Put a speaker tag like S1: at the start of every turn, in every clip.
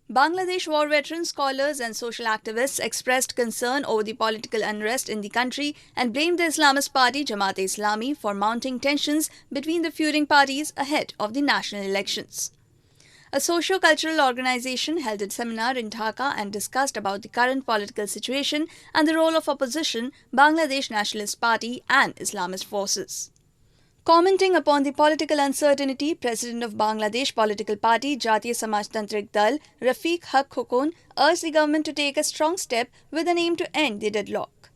S1: Bangladesh war veterans, scholars, and social activists expressed concern over the political unrest in the country and blamed the Islamist party Jamaat-e-Islami for mounting tensions between the feuding parties ahead of the national elections. A socio-cultural organization held a seminar in Dhaka and discussed about the current political situation and the role of opposition, Bangladesh Nationalist Party, and Islamist forces. Commenting upon the political uncertainty, President of Bangladesh political party Jatiya Samajtantrik Dal, Rafiq Haq Khokon, urged the government to take a strong step with an aim to end the deadlock.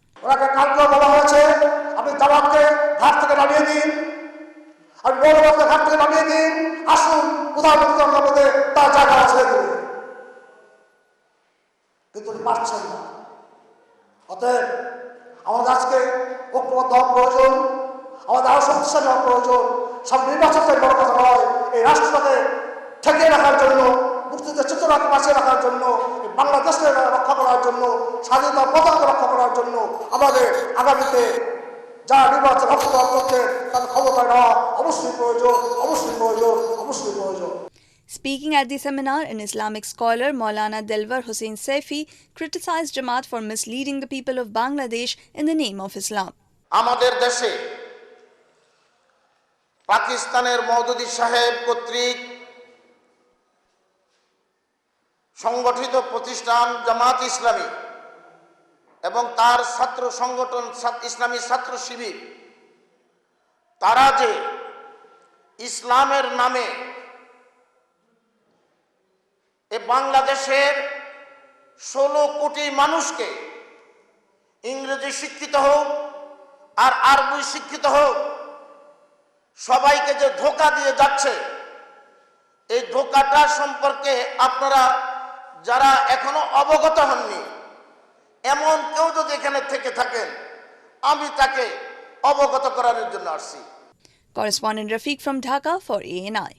S2: আমাদের আরো শক্তিশালী হওয়া প্রয়োজন। সব নির্বাচনের বড় কথা নয়, এই রাষ্ট্রটাকে ঠেকিয়ে রাখার জন্য, মুক্তিযুদ্ধের চেতনাকে বাঁচিয়ে রাখার জন্য, বাংলাদেশকে রক্ষা করার জন্য, স্বাধীনতার পতাকা রক্ষা করার জন্য আমাদের আগামীতে যারা নির্বাচন অংশগ্রহণ করতে তাদের ক্ষমতায় নেওয়া অবশ্যই প্রয়োজন, অবশ্যই প্রয়োজন, অবশ্যই প্রয়োজন।
S1: Speaking at the seminar, an Islamic scholar, Maulana Delwar Hussain Saifi, criticized Jamaat for misleading the people of Bangladesh in the name of Islam.
S3: আমাদের দেশে পাকিস্তানের মওদুদি সাহেব কর্তৃক সংগঠিত প্রতিষ্ঠান জামাত ইসলামী এবং তার ছাত্র সংগঠন ইসলামী ছাত্র শিবির তারা যে ইসলামের নামে এই বাংলাদেশের 16 কোটি মানুষকে ইংরেজি শিক্ষিত হোক আর আরবি শিক্ষিত হোক সবাইকে যে ধোঁকা দিয়ে যাচ্ছে, এই ধোঁকাটা সম্পর্কে আপনারা যারা এখনো অবগত হননি এমন কেউ যদি এখানে থেকে থাকেন আমি তাকে অবগত করার জন্য আসছি।
S1: Correspondent Rafiq from Dhaka for ANI.